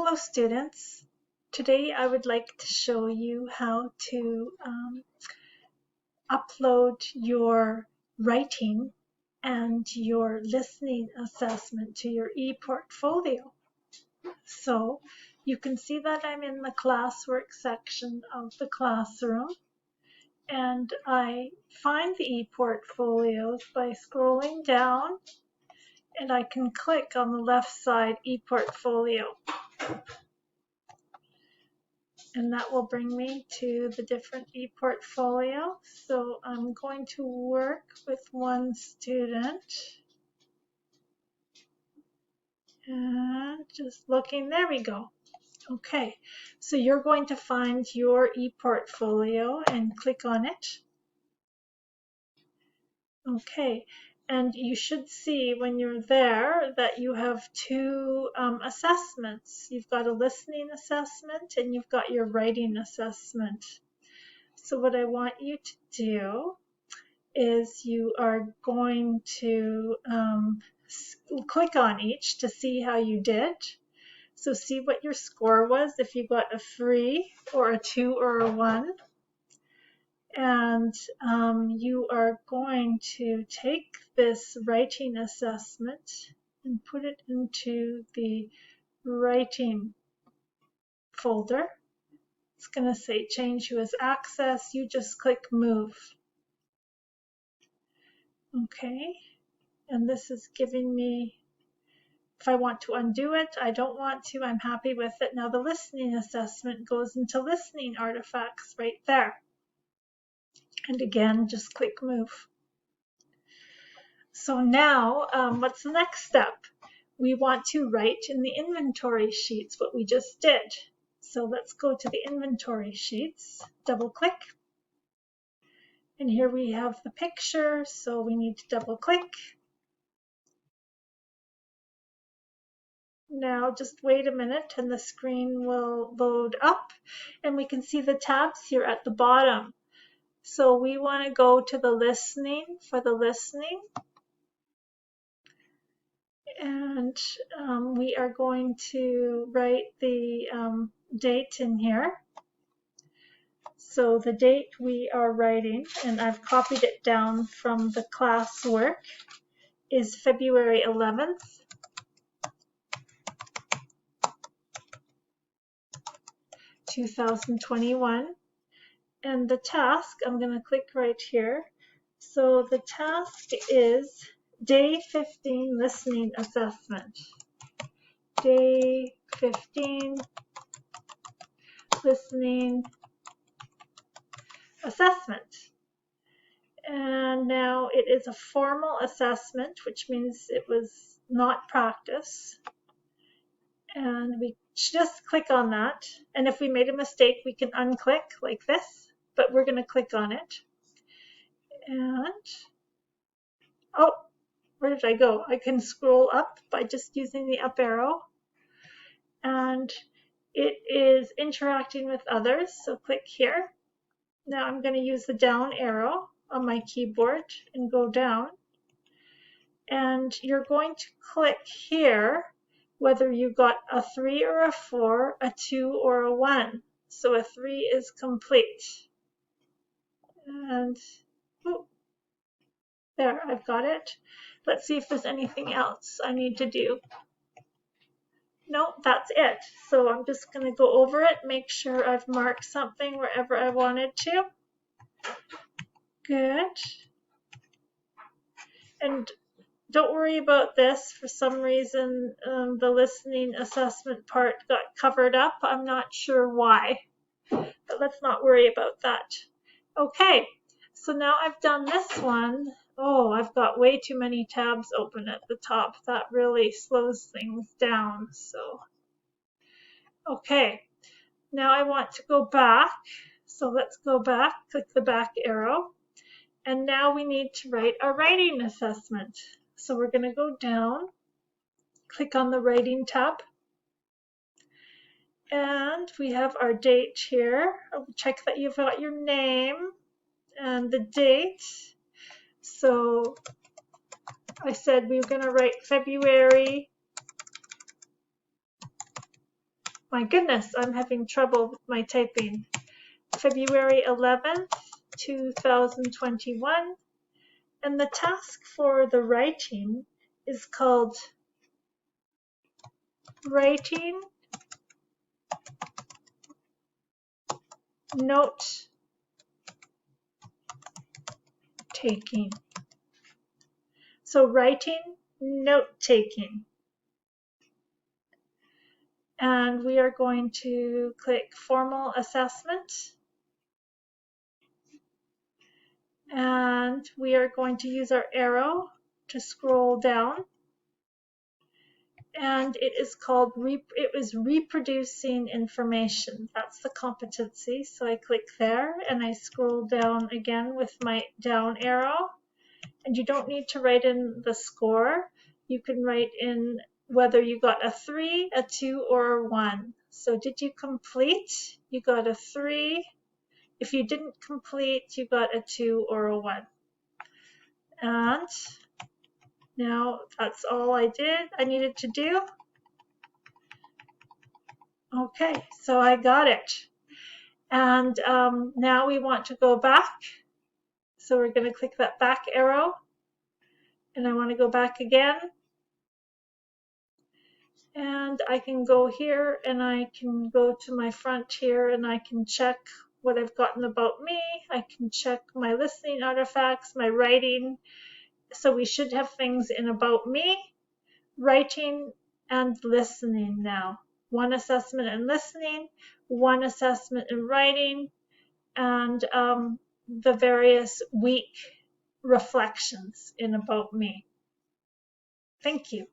Hello students. Today I would like to show you how to upload your writing and your listening assessment to your ePortfolio. So you can see that I'm in the classwork section of the classroom, and I find the ePortfolios by scrolling down, and I can click on the left side ePortfolio. And that will bring me to the different ePortfolio. So I'm going to work with one student. And just looking, there we go. Okay, so you're going to find your ePortfolio and click on it. Okay, and you should see when you're there that you have two assessments. You've got a listening assessment and you've got your writing assessment. So what I want you to do is you are going to click on each to see how you did. So see what your score was, if you got a 3 or a 2 or a 1. And you are going to take this writing assessment and put it into the writing folder. It's going to say change who has access. You just click move. Okay, and this is giving me, if I want to undo it, I don't want to, I'm happy with it. Now the listening assessment goes into listening artifacts right there. And again, just click move. So now, what's the next step? We want to write in the inventory sheets what we just did. So let's go to the inventory sheets, double click. And here we have the picture, so we need to double click. Now just wait a minute and the screen will load up and we can see the tabs here at the bottom. So we want to go to the listening for the listening, and we are going to write the date in here. So the date we are writing, and I've copied it down from the classwork, is February 11th. (2021). And the task, I'm going to click right here. So the task is day 15 listening assessment. Day 15 listening assessment. And now it is a formal assessment, which means it was not practice. And we just click on that. And if we made a mistake, we can unclick like this, but we're going to click on it. And, oh, where did I go? I can scroll up by just using the up arrow. And it is interacting with others, so click here. Now I'm going to use the down arrow on my keyboard and go down. And you're going to click here whether you got a 3 or a 4, a 2 or a 1. So a 3 is complete. And oh, there, I've got it. Let's see if there's anything else I need to do. No, that's it. So I'm just going to go over it, make sure I've marked something wherever I wanted to. Good. And don't worry about this. For some reason, the listening assessment part got covered up. I'm not sure why, but let's not worry about that. Okay, so now I've done this one. Oh, I've got way too many tabs open at the top. That really slows things down. So, okay, now I want to go back. So let's go back, click the back arrow. And now we need to write a writing assessment. So we're going to go down, click on the writing tab, and we have our date here. I'll check that you've got your name and the date. So I said we were going to write February My goodness, I'm having trouble with my typing. February 11th, 2021. And the task for the writing is called Writing Note Taking. So writing, note taking. And we are going to click Formal Assessment. And we are going to use our arrow to scroll down. And it is called, it was reproducing information. That's the competency. So I click there and I scroll down again with my down arrow. And you don't need to write in the score. You can write in whether you got a 3, a 2, or a 1. So did you complete? You got a 3. If you didn't complete, you got a 2 or a 1. And now that's all I needed to do. Okay, so I got it. And now we want to go back. So we're going to click that back arrow. And I want to go back again. And I can go here and I can go to my front here and I can check what I've gotten about me. I can check my listening artifacts, my writing. So we should have things in about me, writing, and listening now. One assessment in listening, one assessment in writing, and the various week reflections in about me. Thank you.